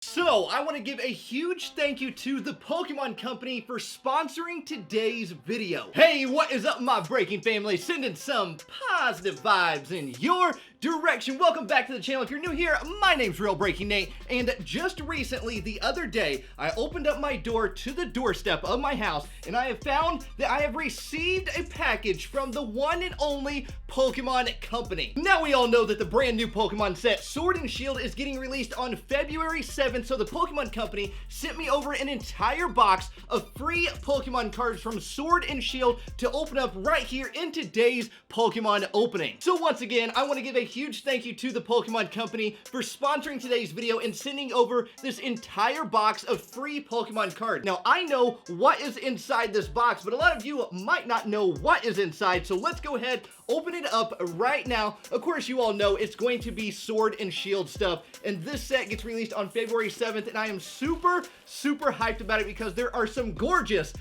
So, I want to give a huge thank you to the Pokemon Company for sponsoring today's video. Hey, what is up, my breaking family? Sending some positive vibes in your direction. Welcome back to the channel. If you're new here, my name's RealBreakingNate, and just recently, the other day, I opened up my door to the doorstep of my house, and I have found that I have received a package from the one and only Pokemon Company. Now we all know that the brand new Pokemon set, Sword and Shield, is getting released on February 7th, so the Pokemon Company sent me over an entire box of free Pokemon cards from Sword and Shield to open up right here in today's Pokemon opening. So once again, I want to give a huge thank you to the Pokemon Company for sponsoring today's video and sending over this entire box of free Pokemon cards. Now, I know what is inside this box, but a lot of you might not know what is inside, so let's go ahead, open it up right now. Of course, you all know it's going to be Sword and Shield stuff, and this set gets released on February 7th, and I am super hyped about it because there are some gorgeous,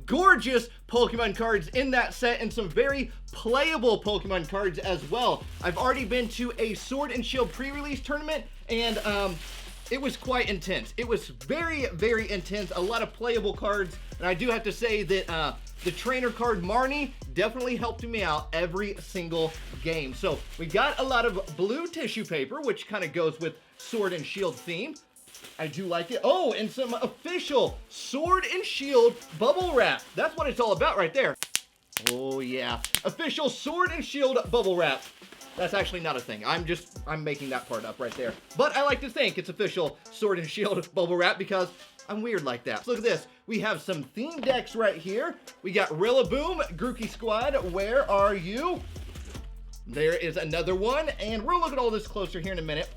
gorgeous Pokemon cards in that set and some very playable Pokemon cards as well. I've already been to a Sword and Shield pre-release tournament, and it was quite intense. It was very intense, a lot of playable cards, and I do have to say that the trainer card Marnie definitely helped me out every single game. So we got a lot of blue tissue paper, which kind of goes with Sword and Shield theme. I do like it. Oh, and some official Sword and Shield bubble wrap. That's what it's all about right there. Oh yeah, official Sword and Shield bubble wrap. That's actually not a thing. I'm making that part up right there. But I like to think it's official Sword and Shield bubble wrap because I'm weird like that. So look at this. We have some theme decks right here. We got Rilla Boom, Grookey Squad, where are you? There is another one, and we'll look at all this closer here in a minute.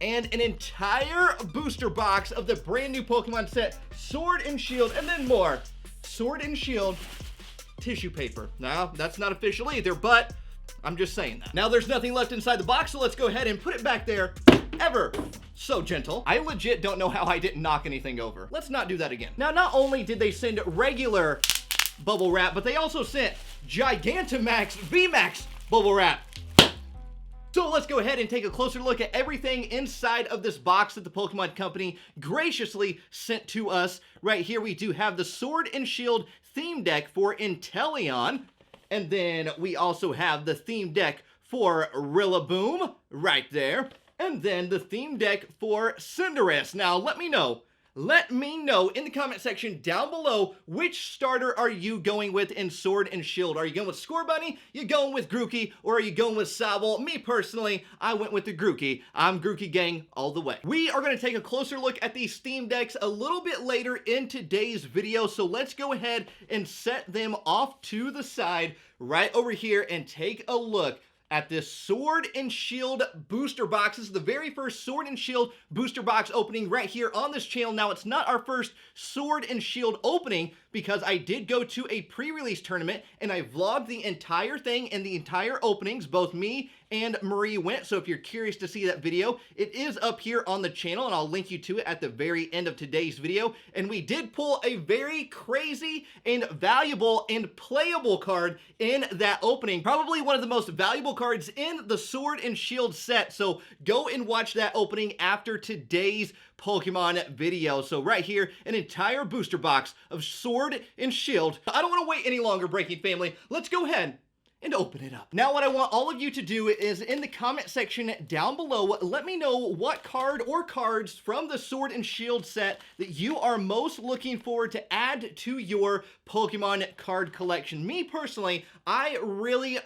And an entire booster box of the brand new Pokemon set, Sword and Shield, and then more Sword and Shield tissue paper. Now, that's not official either, but I'm just saying that. Now, there's nothing left inside the box, so let's go ahead and put it back there. Ever so gentle. I legit don't know how I didn't knock anything over. Let's not do that again. Now, not only did they send regular bubble wrap, but they also sent Gigantamax VMAX bubble wrap. So let's go ahead and take a closer look at everything inside of this box that the Pokemon Company graciously sent to us. Right here we do have the Sword and Shield theme deck for Inteleon. And then we also have the theme deck for Rillaboom right there. And then the theme deck for Cinderace. Now let me know in the comment section down below, which starter are you going with in Sword and Shield? Are you going with Scorbunny? You going with Grookey? Or are you going with Sobble? Me personally, I went with the Grookey. I'm Grookey gang all the way. We are going to take a closer look at these theme decks a little bit later in today's video, so let's go ahead and set them off to the side right over here and take a look at this Sword and Shield booster box. This is the very first Sword and Shield booster box opening right here on this channel. Now, it's not our first Sword and Shield opening because I did go to a pre-release tournament and I vlogged the entire thing and the entire openings. Both me and Marie went, so if you're curious to see that video, it is up here on the channel, and I'll link you to it at the very end of today's video. And we did pull a very crazy and valuable and playable card in that opening. Probably one of the most valuable cards in the Sword and Shield set, so go and watch that opening after today's Pokemon video. So right here, an entire booster box of Sword and Shield. I don't want to wait any longer, Breaking Family. Let's go ahead and open it up. Now, what I want all of you to do is in the comment section down below, let me know what card or cards from the Sword and Shield set that you are most looking forward to add to your Pokemon card collection. Me personally, I really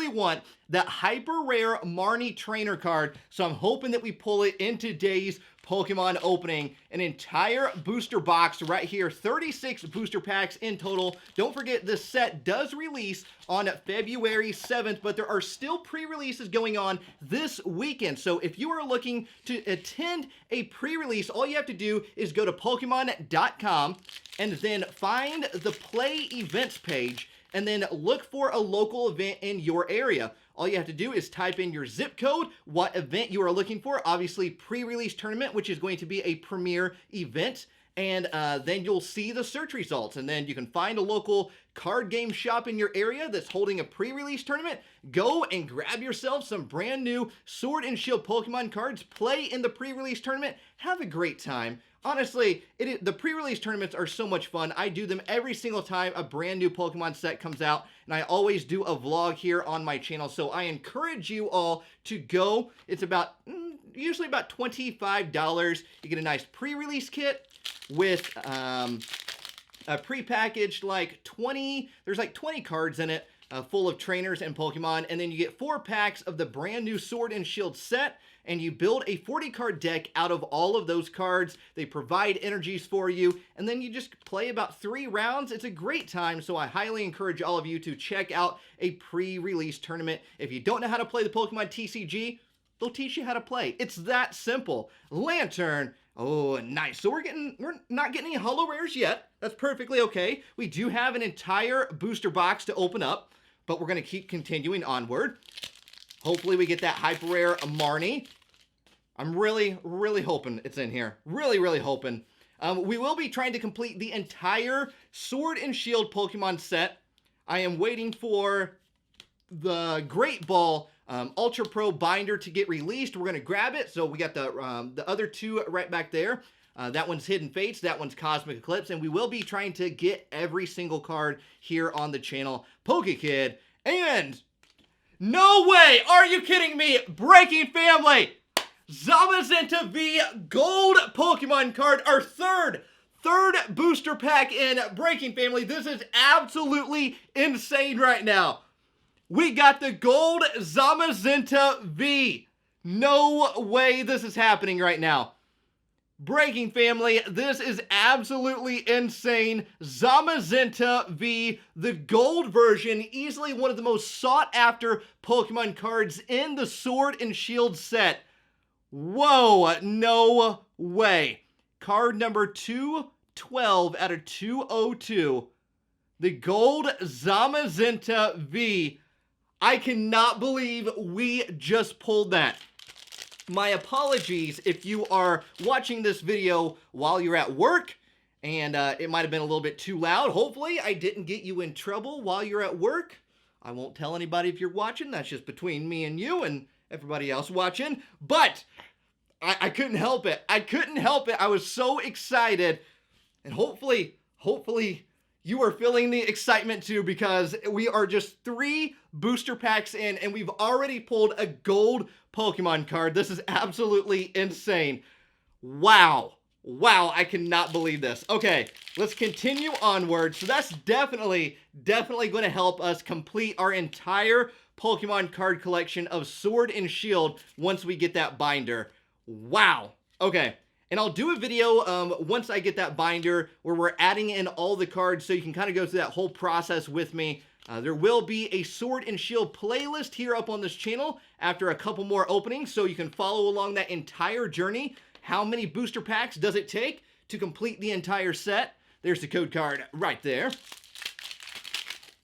want that hyper rare Marnie trainer card, so I'm hoping that we pull it in today's Pokemon opening. An entire booster box right here, 36 booster packs in total. Don't forget, this set does release on February 7th, but there are still pre-releases going on this weekend. So if you are looking to attend a pre-release, all you have to do is go to Pokemon.com and then find the Play Events page and then look for a local event in your area. All you have to do is type in your zip code, what event you are looking for, obviously pre-release tournament, which is going to be a premier event, and then you'll see the search results, and then you can find a local card game shop in your area that's holding a pre-release tournament. Go and grab yourself some brand new Sword and Shield Pokemon cards, play in the pre-release tournament, have a great time. Honestly, the pre-release tournaments are so much fun. I do them every single time a brand new Pokemon set comes out, and I always do a vlog here on my channel, so I encourage you all to go. It's about, usually about $25. You get a nice pre-release kit with a pre-packaged there's like 20 cards in it, full of trainers and Pokemon, and then you get 4 packs of the brand new Sword and Shield set, and you build a 40-card deck out of all of those cards. They provide energies for you, and then you just play about 3 rounds. It's a great time, so I highly encourage all of you to check out a pre-release tournament. If you don't know how to play the Pokemon TCG, they'll teach you how to play. It's that simple. Lantern. Oh, nice. So we're not getting any holo rares yet. That's perfectly okay. We do have an entire booster box to open up, but we're going to keep continuing onward. Hopefully we get that hyper rare Marnie. I'm really, really hoping it's in here. Really, really hoping. We will be trying to complete the entire Sword and Shield Pokemon set. I am waiting for the Great Ball Ultra Pro binder to get released. We're going to grab it. So we got the other 2 right back there. That one's Hidden Fates. That one's Cosmic Eclipse. And we will be trying to get every single card here on the channel. PokeKid. And no way! Are you kidding me? Breaking family! Zamazenta V Gold Pokemon card. Our third booster pack in Breaking family. This is absolutely insane right now. We got the gold Zamazenta V. No way this is happening right now. Breaking family, this is absolutely insane. Zamazenta V, the gold version, easily one of the most sought after Pokemon cards in the Sword and Shield set. Whoa, no way. Card number 212 out of 202. The gold Zamazenta V. I cannot believe we just pulled that. My apologies if you are watching this video while you're at work and it might have been a little bit too loud. Hopefully I didn't get you in trouble while you're at work. I won't tell anybody if you're watching. That's just between me and you and everybody else watching. But I couldn't help it. I couldn't help it. I was so excited. And hopefully you are feeling the excitement too, because we are just 3 booster packs in and we've already pulled a gold Pokemon card. This is absolutely insane. Wow. Wow, I cannot believe this. Okay, let's continue onward. So that's definitely going to help us complete our entire Pokemon card collection of Sword and Shield once we get that binder. Wow. Okay. And I'll do a video once I get that binder where we're adding in all the cards so you can kind of go through that whole process with me. There will be a Sword and Shield playlist here up on this channel after a couple more openings so you can follow along that entire journey. How many booster packs does it take to complete the entire set? There's the code card right there.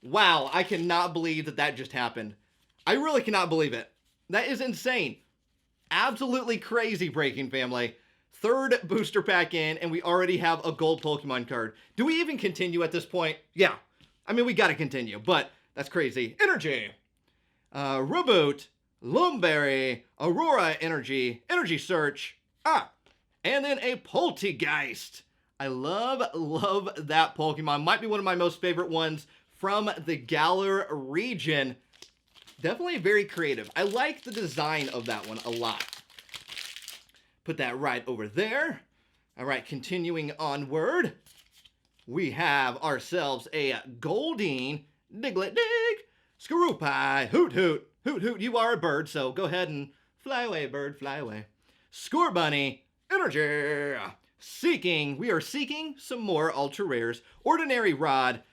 Wow, I cannot believe that just happened. I really cannot believe it. That is insane. Absolutely crazy, Breaking family. 3rd booster pack in, and we already have a gold Pokemon card. Do we even continue at this point? Yeah. I mean, we gotta continue, but that's crazy. Energy. Reboot. Lumberry. Aurora Energy. Energy Search. And then a Poltegeist. I love that Pokemon. Might be one of my most favorite ones from the Galar region. Definitely very creative. I like the design of that one a lot. Put that right over there. All right, continuing onward. We have ourselves a Goldeen, Diglett Dig, Skorupi, Hoot Hoot. Hoot Hoot, you are a bird, so go ahead and fly away, bird, fly away. Scorbunny, Energy, Seeking. We are seeking some more ultra rares. Ordinary Rod.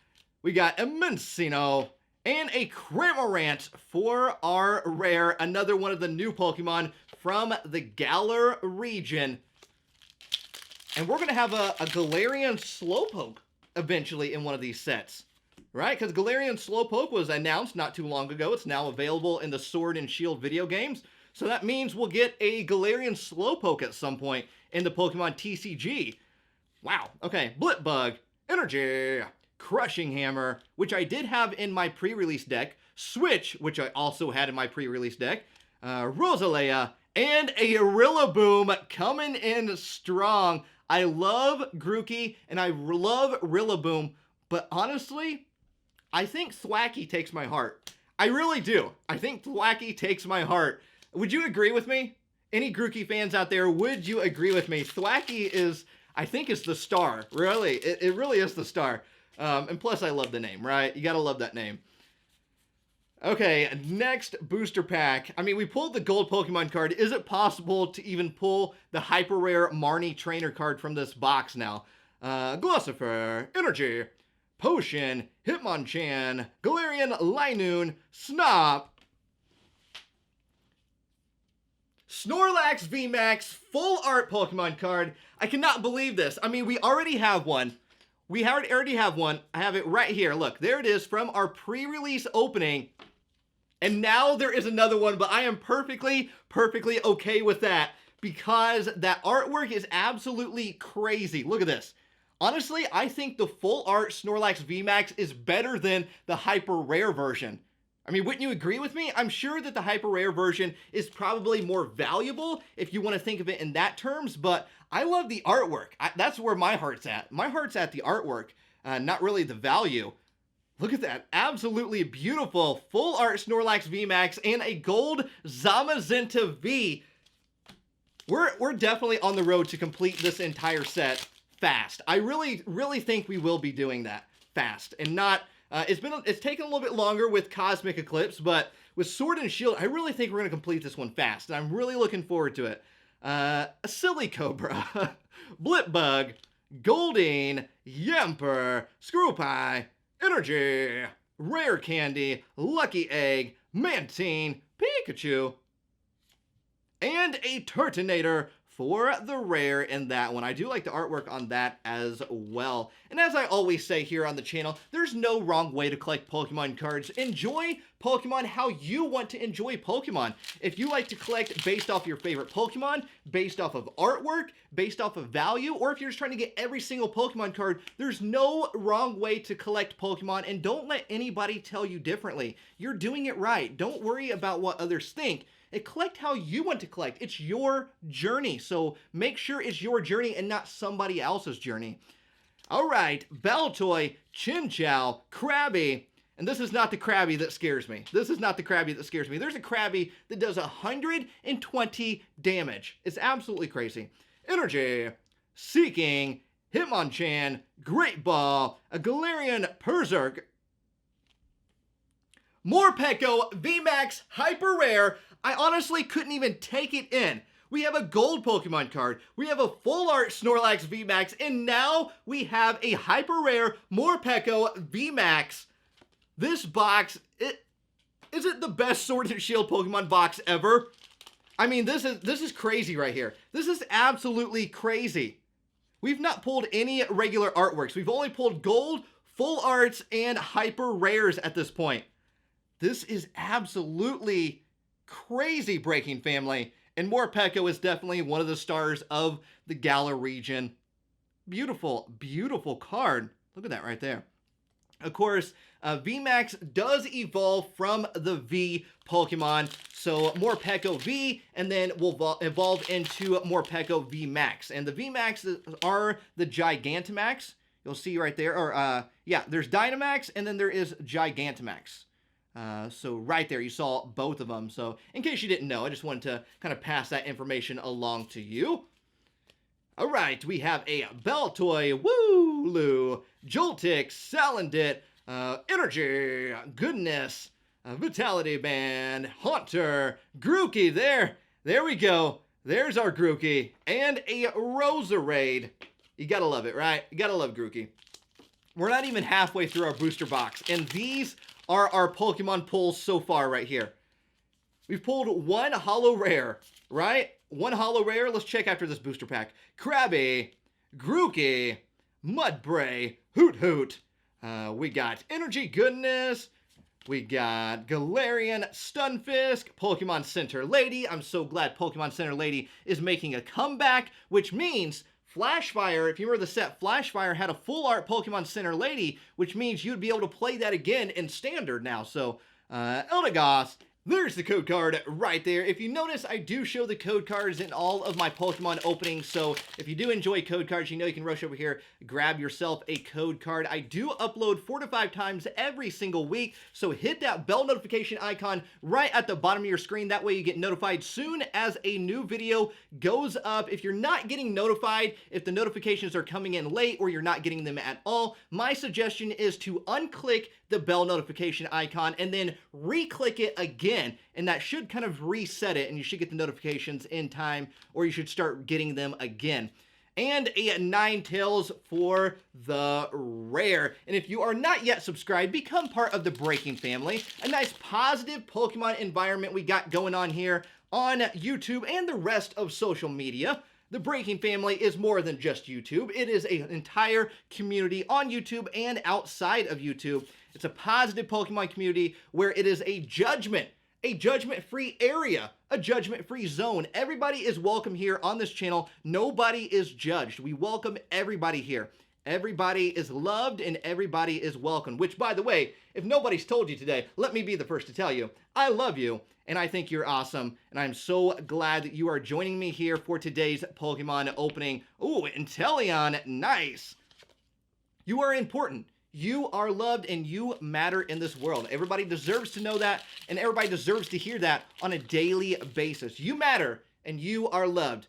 We got Immensino and a Cramorant for our rare. Another one of the new Pokemon from the Galar region. And we're going to have a Galarian Slowpoke eventually in one of these sets. Right? Because Galarian Slowpoke was announced not too long ago. It's now available in the Sword and Shield video games. So that means we'll get a Galarian Slowpoke at some point in the Pokemon TCG. Wow. Okay. Blipbug. Energy. Crushing Hammer, which I did have in my pre-release deck. Switch, which I also had in my pre-release deck. Rosalea. And a Rillaboom coming in strong. I love Grookey and I love Rillaboom. But honestly, I think Thwackey takes my heart. I really do. I think Thwackey takes my heart. Would you agree with me? Any Grookey fans out there, would you agree with me? Thwackey is, I think, is the star. Really, it really is the star. And plus, I love the name, right? You gotta love that name. Okay, next booster pack. I mean, we pulled the gold Pokemon card. Is it possible to even pull the hyper rare Marnie trainer card from this box now? Glossifer, Energy, Potion, Hitmonchan, Galarian, Linoon, Snop, Snorlax VMAX, full art Pokemon card. I cannot believe this. I mean, we already have one. We already have one. I have it right here. Look, there it is from our pre-release opening. And now there is another one, but I am perfectly okay with that because that artwork is absolutely crazy. Look at this. Honestly, I think the full art Snorlax VMAX is better than the hyper rare version. I mean, wouldn't you agree with me? I'm sure that the hyper rare version is probably more valuable if you want to think of it in that terms, but I love the artwork. That's where my heart's at. My heart's at the artwork, not really the value. Look at that. Absolutely beautiful full art Snorlax VMAX and a gold Zamazenta V. We're definitely on the road to complete this entire set fast. I really think we will be doing that fast and not... It's taken a little bit longer with Cosmic Eclipse, but with Sword and Shield, I really think we're going to complete this one fast, and I'm really looking forward to it. A Silly Cobra, Blipbug, Goldeen, Yamper, Screwpie, Energy, Rare Candy, Lucky Egg, Mantine, Pikachu, and a Turtonator for the rare in that one. I do like the artwork on that as well. And as I always say here on the channel, there's no wrong way to collect Pokemon cards. Enjoy Pokemon how you want to enjoy Pokemon. If you like to collect based off your favorite Pokemon, based off of artwork, based off of value, or if you're just trying to get every single Pokemon card, there's no wrong way to collect Pokemon, and don't let anybody tell you differently. You're doing it right. Don't worry about what others think. And collect how you want to collect. It's your journey, so make sure it's your journey and not somebody else's journey. All right, Baltoy, Chinchou, Crabby, and this is not the Crabby that scares me. This is not the Crabby that scares me. There's a Crabby that does 120 damage. It's absolutely crazy. Energy, Seeking, Hitmonchan, Great Ball, a Galarian Berserk, Morpeko VMAX Hyper Rare. I honestly couldn't even take it in. We have a gold Pokemon card, we have a full art Snorlax VMAX, and now we have a hyper rare Morpeko VMAX. This box, is it the best Sword and Shield Pokemon box ever? I mean, this is crazy right here. This is absolutely crazy. We've not pulled any regular artworks. We've only pulled gold, full arts, and hyper rares at this point. This is absolutely crazy, Breaking family. And Morpeko is definitely one of the stars of the Galar region. Beautiful, beautiful card. Look at that right there. Of course, VMAX does evolve from the V Pokemon. So Morpeko V, and then will evolve into Morpeko VMAX. And the VMAX are the Gigantamax. You'll see right there. Or, yeah, there's Dynamax, and then there is Gigantamax. So right there, you saw both of them. So in case you didn't know, I just wanted to kind of pass that information along to you. All right, we have a Baltoy, Wooloo, Joltik, Salandit, Energy, Goodness, Vitality Band, Haunter, Grookey. There we go. There's our Grookey, and a Roserade. You gotta love it, right? You gotta love Grookey. We're not even halfway through our booster box, and these are our Pokemon pulls so far right here. We've pulled one holo rare, right? One holo rare. Let's check after this booster pack. Crabby, Grookey, Mudbray, Hoot Hoot. We got Energy Goodness. We got Galarian Stunfisk, Pokemon Center Lady. I'm so glad Pokemon Center Lady is making a comeback, which means Flashfire, if you remember the set, Flashfire had a full art Pokemon Center Lady, which means you'd be able to play that again in Standard now. So, Eldegoss, there's the code card right there. If you notice, I do show the code cards in all of my Pokemon openings, so if you do enjoy code cards, you know you can rush over here, grab yourself a code card. I do upload 4 to 5 times every single week, so hit that bell notification icon right at the bottom of your screen. That way you get notified soon as a new video goes up. If you're not getting notified, if the notifications are coming in late or you're not getting them at all, my suggestion is to unclick the bell notification icon and then re-click it again, and that should kind of reset it and you should get the notifications in time, or you should start getting them again. And a Ninetales for the rare. And if you are not yet subscribed, become part of the Breaking family. A nice positive Pokemon environment we got going on here on YouTube and the rest of social media. The Breaking family is more than just YouTube. It is an entire community on YouTube and outside of YouTube. It's a positive Pokemon community where it is a judgment-free area, a judgment-free zone. Everybody is welcome here on this channel. Nobody is judged. We welcome everybody here. Everybody is loved and everybody is welcome. Which, by the way, if nobody's told you today, let me be the first to tell you, I love you and I think you're awesome. And I'm so glad that you are joining me here for today's Pokemon opening. Ooh, Inteleon, nice. You are important. You are loved and you matter in this world. Everybody deserves to know that, and everybody deserves to hear that on a daily basis. You matter and you are loved.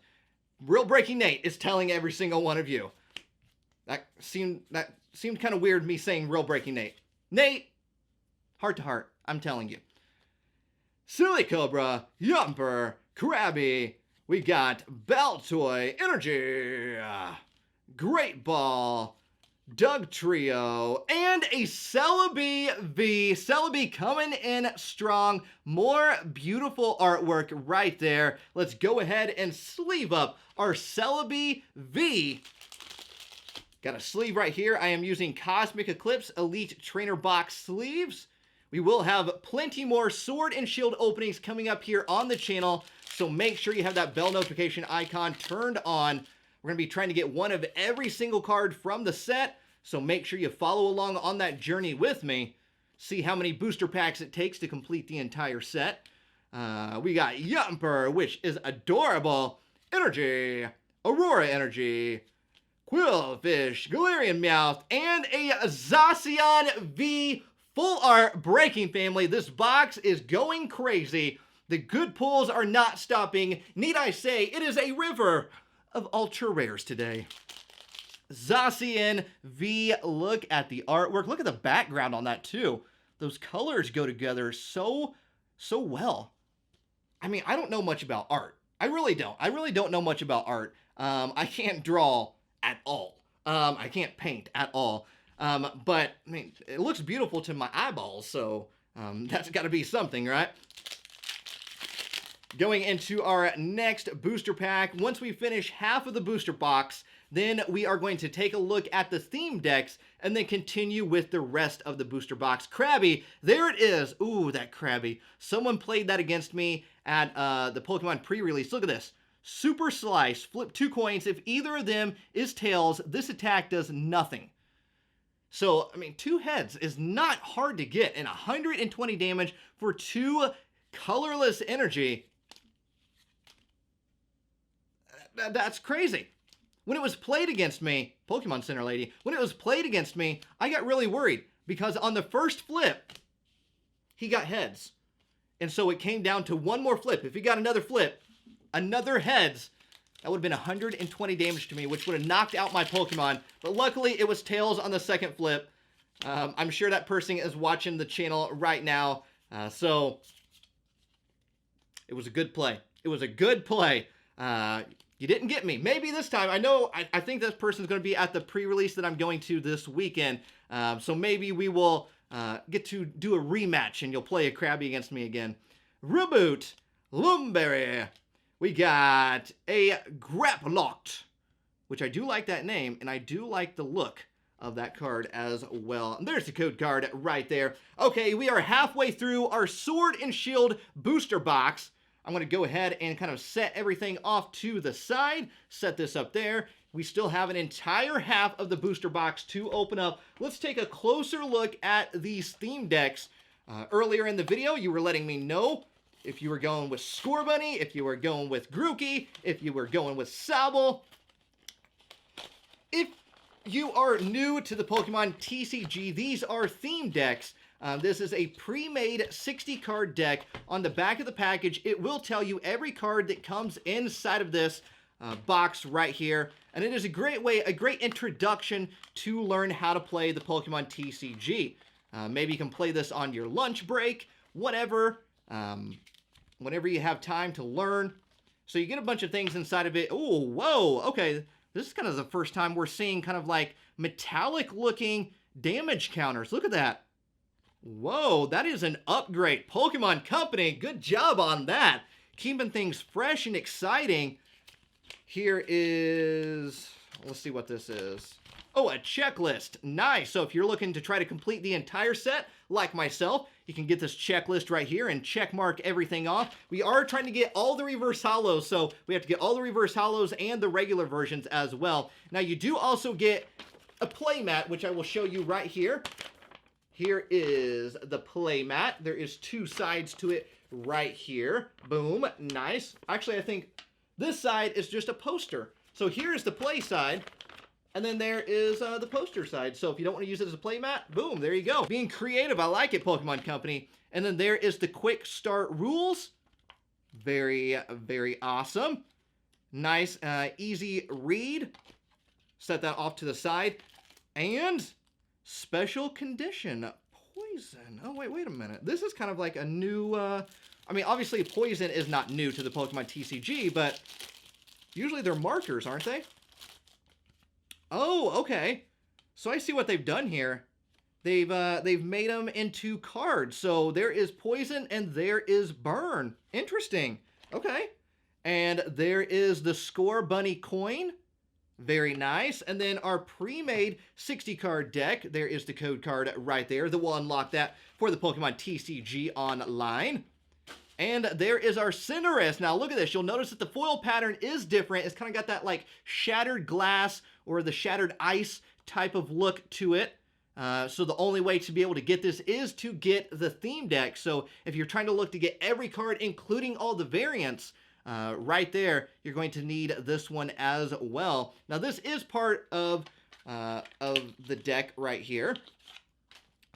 RealBreakingNate is telling every single one of you. That seemed kind of weird, me saying RealBreakingNate. Nate, heart to heart, I'm telling you. Silly Cobra, Yumper, Crabby, we got Baltoy, Energy, Great Ball, Doug Trio, and a Celebi V. Celebi coming in strong. More beautiful artwork right there. Let's go ahead and sleeve up our Celebi V. Got a sleeve right here. I am using Cosmic Eclipse Elite Trainer Box sleeves. We will have plenty more Sword and Shield openings coming up here on the channel, so make sure you have that bell notification icon turned on. We're going to be trying to get one of every single card from the set, so make sure you follow along on that journey with me. See how many booster packs it takes to complete the entire set. We got Yumper, which is adorable. Energy, Aurora Energy, Quillfish, Galarian Meowth, and a Zacian V full art Breaking family. This box is going crazy. The good pulls are not stopping. Need I say, it is a river of ultra rares today. Zacian V, look at the artwork. Look at the background on that too. Those colors go together so well. I mean, I don't know much about art. I really don't. I really don't know much about art. I can't draw at all. I can't paint at all. But I mean, it looks beautiful to my eyeballs, so that's got to be something, right? Going into our next booster pack, once we finish half of the booster box, then we are going to take a look at the theme decks and then continue with the rest of the booster box. Crabby, there it is. Ooh, that Crabby. Someone played that against me at the Pokemon pre-release. Look at this. Super Slice, flip 2 coins. If either of them is tails, this attack does nothing. So, I mean, 2 heads is not hard to get, and 120 damage for 2 colorless energy. That's crazy. When it was played against me, Pokemon Center Lady, when it was played against me, I got really worried because on the first flip, he got heads. And so it came down to one more flip. If he got another flip, another heads, that would have been 120 damage to me, which would have knocked out my Pokemon. But luckily, it was tails on the second flip. I'm sure that person is watching the channel right now. So it was a good play. It was a good play. You didn't get me. Maybe this time. I think this person's going to be at the pre-release that I'm going to this weekend. So maybe we will get to do a rematch and you'll play a Crabby against me again. Reboot, Lumberry. We got a Graplocked, which I do like that name, and I do like the look of that card as well. And there's the code card right there. Okay, we are halfway through our Sword and Shield booster box. I'm going to go ahead and kind of set everything off to the side. Set this up there. we still have an entire half of the booster box to open up. Let's take a closer look at these theme decks. Earlier in the video, you were letting me know if you were going with Scorbunny, if you were going with Grookey, if you were going with Sobble. If you are new to the Pokemon TCG, these are theme decks. This is a pre-made 60-card deck. On the back of the package, it will tell you every card that comes inside of this box right here. And it is a great way, a great introduction to learn how to play the Pokemon TCG. Maybe you can play this on your lunch break, whatever, whenever you have time to learn. So you get a bunch of things inside of it. Oh, whoa, okay. This is kind of the first time we're seeing kind of like metallic looking damage counters. Look at that. Whoa, that is an upgrade. Pokemon Company, good job on that. Keeping things fresh and exciting. Here is, let's see what this is. Oh, a checklist. Nice. So if you're looking to try to complete the entire set, like myself, you can get this checklist right here and check mark everything off. We are trying to get all the reverse hollows, so we have to get all the reverse hollows and the regular versions as well. Now, you do also get a playmat, which I will show you right here. Here is the playmat. There is two sides to it right here. Boom. Nice. Actually, I think this side is just a poster. So here's the play side. And then there is the poster side. So if you don't want to use it as a playmat, boom, there you go. Being creative, I like it, Pokemon Company. And then there is the quick start rules. Very, very awesome. Nice, easy read. Set that off to the side. And special condition, poison. Oh, wait a minute. This is kind of like a new, I mean, obviously poison is not new to the Pokemon TCG, but usually they're markers, aren't they? Oh, okay. So I see what they've done here. They've made them into cards. So there is poison and there is burn. Interesting. Okay. And there is the Scorbunny coin. Very nice. And then our pre-made 60-card deck. There is the code card right there that will unlock that for the Pokemon TCG online. And there is our Cinderace. Now look at this. You'll notice that the foil pattern is different. It's kind of got that like shattered glass or the shattered ice type of look to it. So the only way to be able to get this is to get the theme deck. So if you're trying to look to get every card, including all the variants, right there, you're going to need this one as well. Now this is part of the deck right here.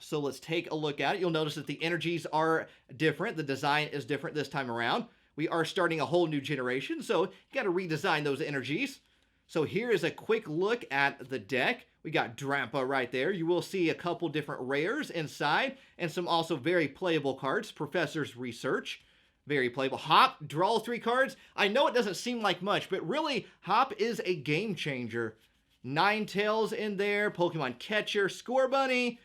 So let's take a look at it. You'll notice that the energies are different. The design is different this time around. We are starting a whole new generation, so you got to redesign those energies. So here is a quick look at the deck. We got Drampa right there. You will see a couple different rares inside and some also very playable cards. Professor's Research, very playable. Hop, draw 3 cards. I know it doesn't seem like much, but really, Hop is a game changer. Ninetales in there, Pokemon Catcher, Scorbunny.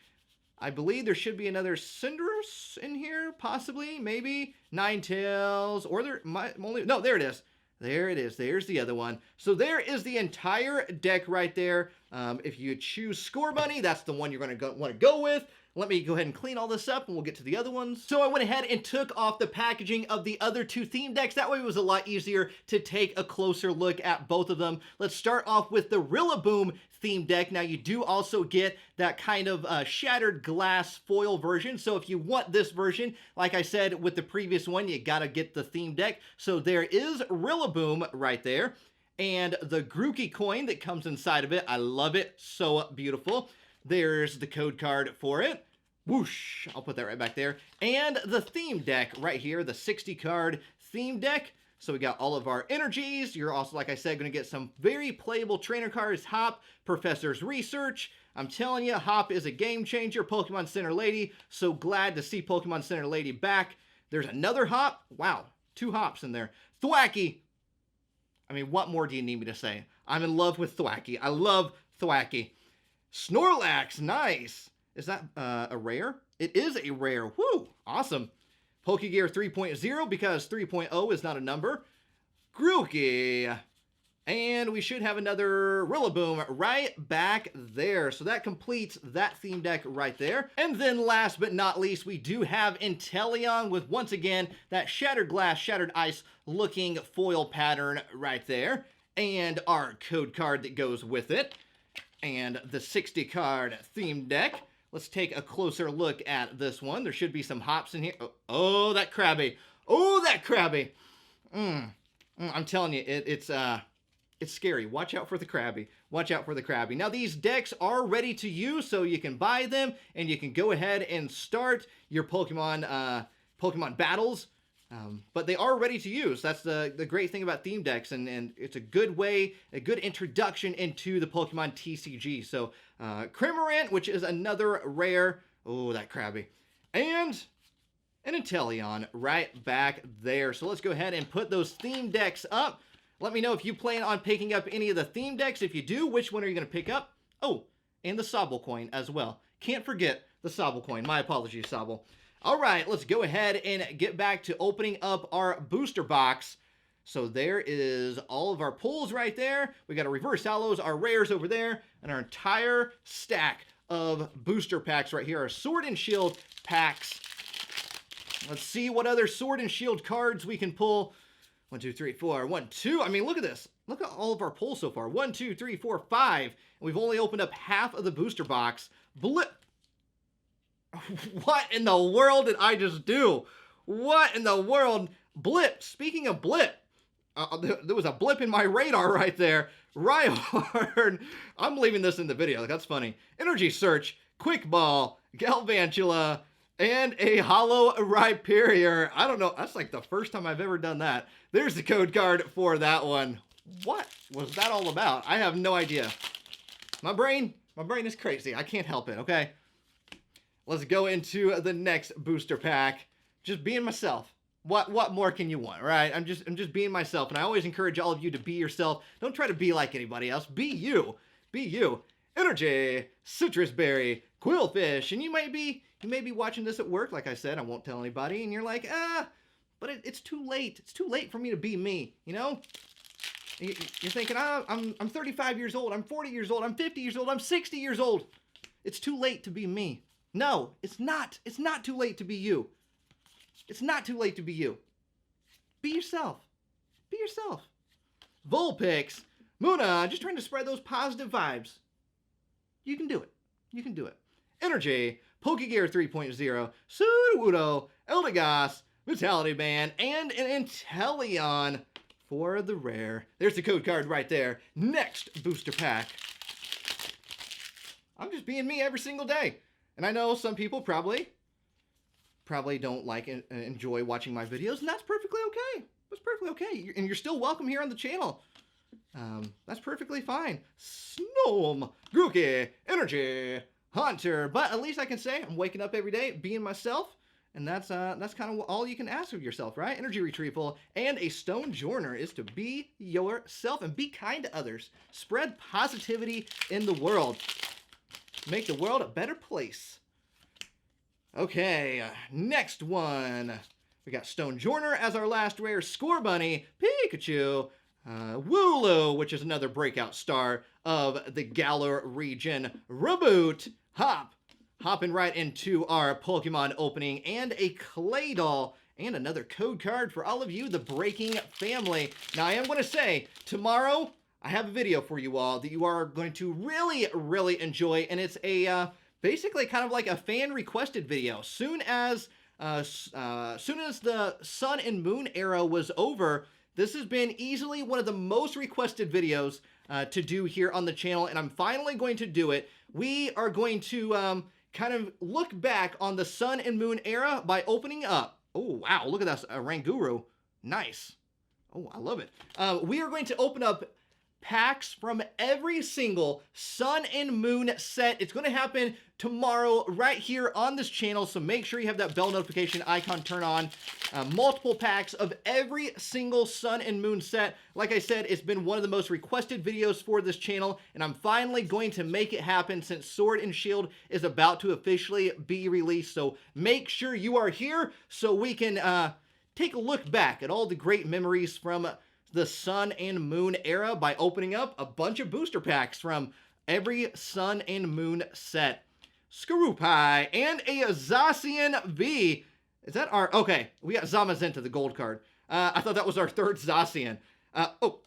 I believe there should be another Cinderace in here, possibly, maybe. Ninetales, or there might only, no, there it is. There it is. There's the other one. So there is the entire deck right there. If you choose Scorbunny, that's the one you're going to want to go with. Let me go ahead and clean all this up and we'll get to the other ones. So I went ahead and took off the packaging of the other 2 theme decks. That way it was a lot easier to take a closer look at both of them. Let's start off with the Rillaboom theme deck. Now you do also get that kind of shattered glass foil version. So if you want this version, like I said with the previous one, you gotta get the theme deck. So there is Rillaboom right there. And the Grookey coin that comes inside of it. I love it. So beautiful. There's the code card for it. Whoosh. I'll put that right back there. And the theme deck right here, the 60-card theme deck. So we got all of our energies. You're also, like I said, going to get some very playable trainer cards. Hop, Professor's Research. I'm telling you, Hop is a game changer. Pokemon Center Lady. So glad to see Pokemon Center Lady back. There's another Hop. Wow, 2 Hops in there. Thwacky. I mean, what more do you need me to say? I'm in love with Thwacky. I love Thwacky. Snorlax, nice. Is that a rare? It is a rare. Woo, awesome. Pokegear 3.0 because 3.0 is not a number. Grookey. And we should have another Rillaboom right back there. So that completes that theme deck right there. And then last but not least, we do have Inteleon with, once again, that shattered glass, shattered ice looking foil pattern right there. and our code card that goes with it, and the 60 card theme deck. Let's take a closer look at this one. There should be some hops in here. Oh, that Crabby. Oh, that Crabby. I'm telling you, it's scary. Watch out for the Crabby. Watch out for the Crabby. Now, these decks are ready to use, so you can buy them, and you can go ahead and start your Pokemon battles. But they are ready to use. That's the great thing about theme decks, and it's a good way, a good introduction into the Pokemon TCG. So, Crimorant, which is another rare. Oh, that Crabby. And an Inteleon right back there. So let's go ahead and put those theme decks up. Let me know if you plan on picking up any of the theme decks. If you do, which one are you going to pick up? Oh, and the Sobble coin as well. Can't forget the Sobble coin. My apologies, Sobble. All right, let's go ahead and get back to opening up our booster box. So there is all of our pulls right there. We got our reverse hollows, our rares over there, and our entire stack of booster packs right here. Our Sword and Shield packs. Let's see what other Sword and Shield cards we can pull. 1, 2, 3, 4. 1, 2. I mean, look at this. Look at all of our pulls so far. 1, 2, 3, 4, 5. And we've only opened up half of the booster box. Blip. What in the world did I just do? What in the world? Blip. Speaking of blip, there was a blip in my radar right there. Rhyhorn. I'm leaving this in the video. That's funny. Energy Search, Quick Ball, Galvantula, and a Hollow Rhyperior. I don't know. That's like the first time I've ever done that. There's the code card for that one. What was that all about? I have no idea. My brain is crazy. I can't help it, okay? Let's go into the next booster pack. Just being myself. What more can you want, right? I'm just being myself, and I always encourage all of you to be yourself. Don't try to be like anybody else. Be you. Be you. Energy, Citrus Berry, Quillfish, and you may be watching this at work, like I said. I won't tell anybody, and you're like, but it's too late. It's too late for me to be me, you know? You're thinking, I'm 35 years old, I'm 40 years old, I'm 50 years old, I'm 60 years old. It's too late to be me. No, it's not. It's not too late to be you. It's not too late to be you. Be yourself. Be yourself. Vulpix, Muna, just trying to spread those positive vibes. You can do it. You can do it. Energy, Pokegear 3.0, Sudowoodo, Eldegoss, Vitality Band, and an Inteleon for the rare. There's the code card right there. Next booster pack. I'm just being me every single day. And I know some people probably don't like and enjoy watching my videos, and that's perfectly okay. That's perfectly okay. And you're still welcome here on the channel. That's perfectly fine. Snom, Grookey, Energy, Hunter. But at least I can say I'm waking up every day being myself, and that's kind of all you can ask of yourself, right? Energy Retrieval and a Stone Joiner is to be yourself and be kind to others. Spread positivity in the world. Make the world a better place. Okay, next one. We got Stone Joiner as our last rare. Scorbunny, Pikachu, Wooloo, which is another breakout star of the Galar region. Reboot, hopping right into our Pokemon opening, and a Claydol, and another code card for all of you, the Breaking family. Now, I am going to say, tomorrow, I have a video for you all that you are going to really, really enjoy, and it's a basically kind of like a fan-requested video. Soon as the Sun and Moon era was over, this has been easily one of the most requested videos to do here on the channel, and I'm finally going to do it. We are going to kind of look back on the Sun and Moon era by opening up. Oh, wow, look at that, Ranguru. Nice. Oh, I love it. We are going to open up packs from every single Sun and Moon set. It's going to happen tomorrow right here on this channel, so make sure you have that bell notification icon turned on. Multiple packs of every single Sun and Moon set. Like I said, it's been one of the most requested videos for this channel, and I'm finally going to make it happen since Sword and Shield is about to officially be released. So make sure you are here so we can take a look back at all the great memories from the Sun and Moon era by opening up a bunch of booster packs from every Sun and Moon set. Skorupi and a Zacian V. Is that our... Okay, we got Zamazenta, the gold card. I thought that was our third Zacian.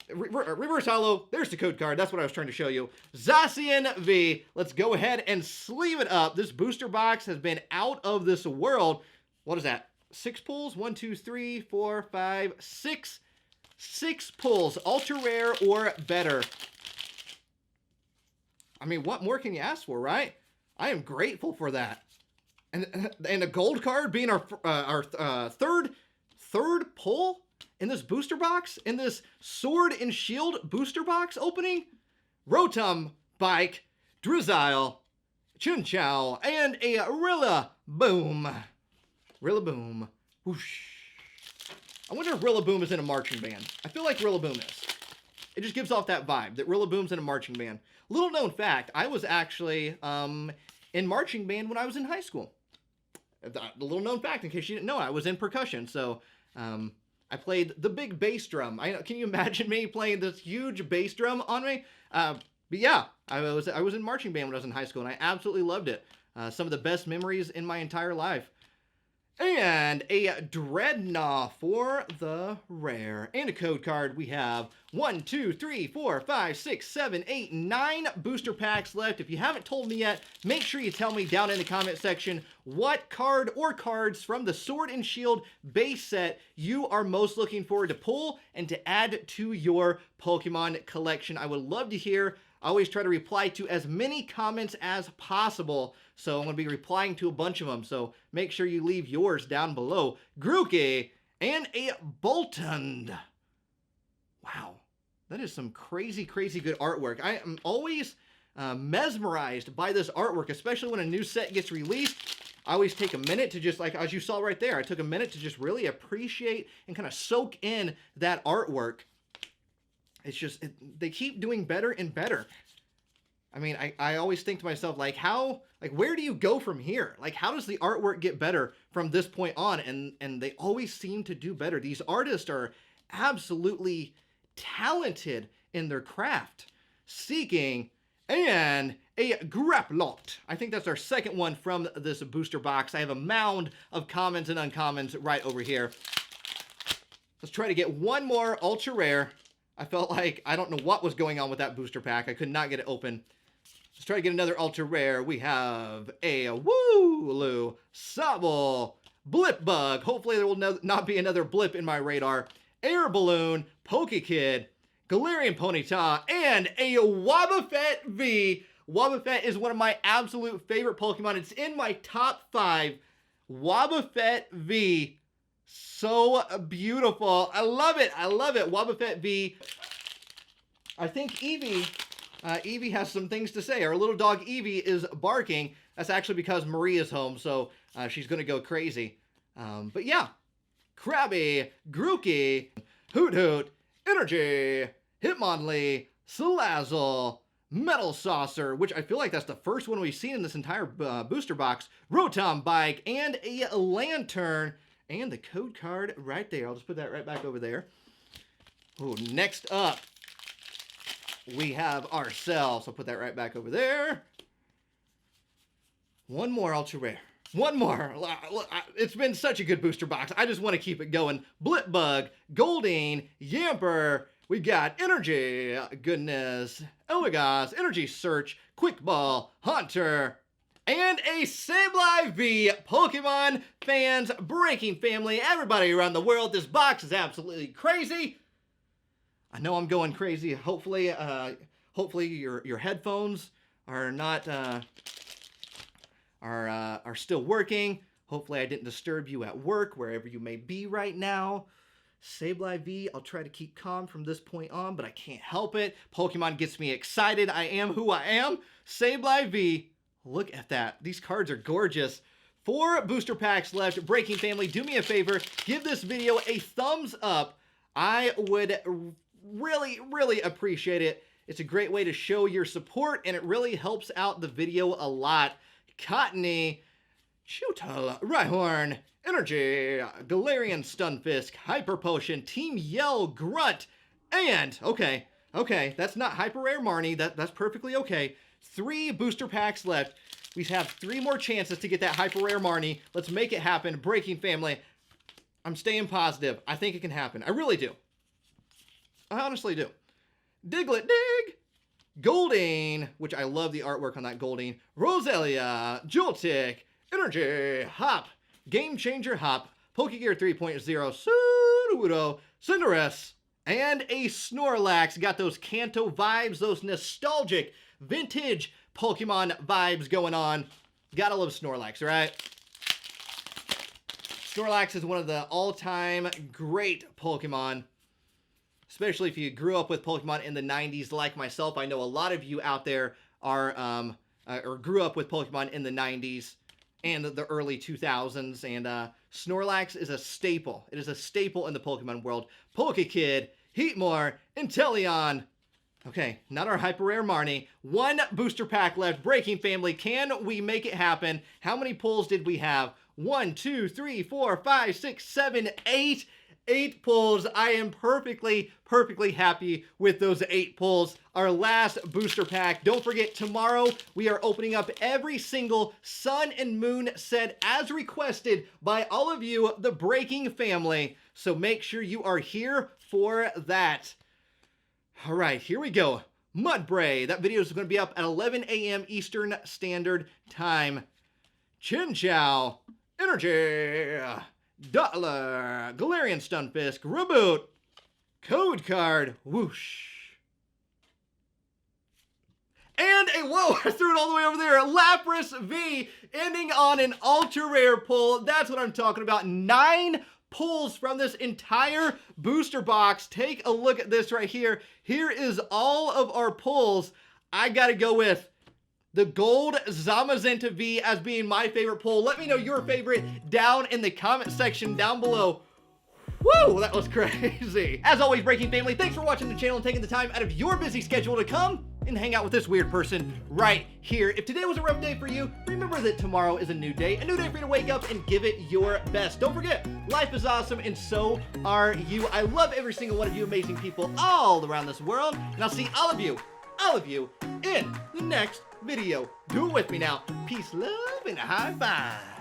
Reverse holo. There's the code card. That's what I was trying to show you. Zacian V. Let's go ahead and sleeve it up. This booster box has been out of this world. What is that? 6 pulls? 1, 2, 3, 4, 5, 6. 6 pulls. Ultra rare or better. I mean, what more can you ask for, right? I am grateful for that. And a gold card being our third pull in this booster box, in this Sword and Shield booster box opening. Rotom, Bike, Drizzile, Chunchao, and a Rilla Boom. Rilla Boom. Whoosh. I wonder if Rilla Boom is in a marching band. I feel like Rilla Boom is. It just gives off that vibe that Rilla Boom's in a marching band. Little known fact, I was actually in marching band when I was in high school. The little known fact, in case you didn't know, I was in percussion. So I played the big bass drum. Can you imagine me playing this huge bass drum on me? But yeah, I was in marching band when I was in high school, and I absolutely loved it. Some of the best memories in my entire life. And a Dreadnought for the rare. And a code card. We have 1, 2, 3, 4, 5, 6, 7, 8, 9 booster packs left. If you haven't told me yet, make sure you tell me down in the comment section what card or cards from the Sword and Shield base set you are most looking forward to pull and to add to your Pokemon collection. I would love to hear. I always try to reply to as many comments as possible, so I'm going to be replying to a bunch of them, so make sure you leave yours down below. Grookey and a Boltund. Wow, that is some crazy, crazy good artwork. I am always mesmerized by this artwork, especially when a new set gets released. I always take a minute to just, like as you saw right there, I took a minute to just really appreciate and kind of soak in that artwork. It's just, they keep doing better and better. I mean, I always think to myself, like, where do you go from here? Like, how does the artwork get better from this point on? And they always seem to do better. These artists are absolutely talented in their craft. Seeking and a Grapploct. I think that's our second one from this booster box. I have a mound of commons and uncommons right over here. Let's try to get one more ultra rare. I felt like I don't know what was going on with that booster pack. I could not get it open. Let's try to get another ultra rare. We have a Wooloo, Sobble, Blip Bug. Hopefully there will not be another blip in my radar. Air Balloon, Pokekid, Galarian Ponyta, and a Wobbuffet V. Wobbuffet is one of my absolute favorite Pokemon. It's in my top 5. Wobbuffet V. So beautiful. I love it. I love it. Wobbuffet V. I think Eevee has some things to say. Our little dog Eevee is barking. That's actually because Maria's home, so she's going to go crazy. But yeah. Crabby, Grookey, Hoot Hoot, Energy, Hitmonlee, Salazzle, Metal Saucer, which I feel like that's the first one we've seen in this entire booster box. Rotom Bike, and a Lantern. And the code card right there. I'll just put that right back over there. Oh, next up, we have ourselves. I'll put that right back over there. One more ultra rare. One more. It's been such a good booster box. I just want to keep it going. Blip Bug, Goldeen, Yamper. We got Energy, goodness, Elagos, Energy Search, Quick Ball, Hunter, and a Sableye V. Pokemon fans, breaking family, everybody around the world. This box is absolutely crazy. I know I'm going crazy. Hopefully your headphones are not are still working. Hopefully I didn't disturb you at work, wherever you may be right now. Sableye V, I'll try to keep calm from this point on, but I can't help it. Pokemon gets me excited. I am who I am. Sableye V. Look at that. These cards are gorgeous. 4 booster packs left. Breaking family, do me a favor. Give this video a thumbs up. I would really, really appreciate it. It's a great way to show your support, and it really helps out the video a lot. Cottony, Chewtle, Rhyhorn, Energy, Galarian Stunfisk, Hyper Potion, Team Yell, Grunt, and, okay, that's not Hyper Rare Marnie. That's perfectly okay. 3 booster packs left. We have 3 more chances to get that Hyper Rare Marnie. Let's make it happen. Breaking family, I'm staying positive. I think it can happen. I really do. I honestly do. Diglett Dig, Goldeen, which I love the artwork on that Goldeen, Roselia, Joltik, Energy, Hop, Game Changer Hop, Pokegear 3.0, Sudowoodo, Cinderace, and a Snorlax. Got those Kanto vibes, those nostalgic, vintage Pokemon vibes going on. Gotta love Snorlax, right? Snorlax is one of the all-time great Pokemon. Especially if you grew up with Pokemon in the 90s like myself. I know a lot of you out there are or grew up with Pokemon in the 90s and the early 2000s. And Snorlax is a staple. It is a staple in the Pokemon world. Pokekid, Heatmore, Inteleon. Okay, not our hyper rare Marnie. One booster pack left. Breaking family, can we make it happen? How many pulls did we have? 1, 2, 3, 4, 5, 6, 7, 8. 8 pulls. I am perfectly happy with those 8 pulls. Our last booster pack. Don't forget, tomorrow we are opening up every single Sun and Moon set as requested by all of you, the Breaking family. So make sure you are here for that. All right, here we go. Mudbray. That video is going to be up at 11 a.m. Eastern Standard Time. Chinchou. Energy. Dottler, Galarian Stunfisk, Reboot, Code Card, whoosh. And a, whoa, I threw it all the way over there, Lapras V, ending on an ultra rare pull. That's what I'm talking about. 9 pulls from this entire booster box. Take a look at this right here. Here is all of our pulls. I gotta go with the gold Zamazenta V as being my favorite pull. Let me know your favorite down in the comment section down below. Woo, that was crazy. As always, Breaking family, thanks for watching the channel and taking the time out of your busy schedule to come and hang out with this weird person right here. If today was a rough day for you, remember that tomorrow is a new day for you to wake up and give it your best. Don't forget, life is awesome and so are you. I love every single one of you amazing people all around this world, and I'll see all of you in the next video. Do it with me now. Peace, love, and a high five.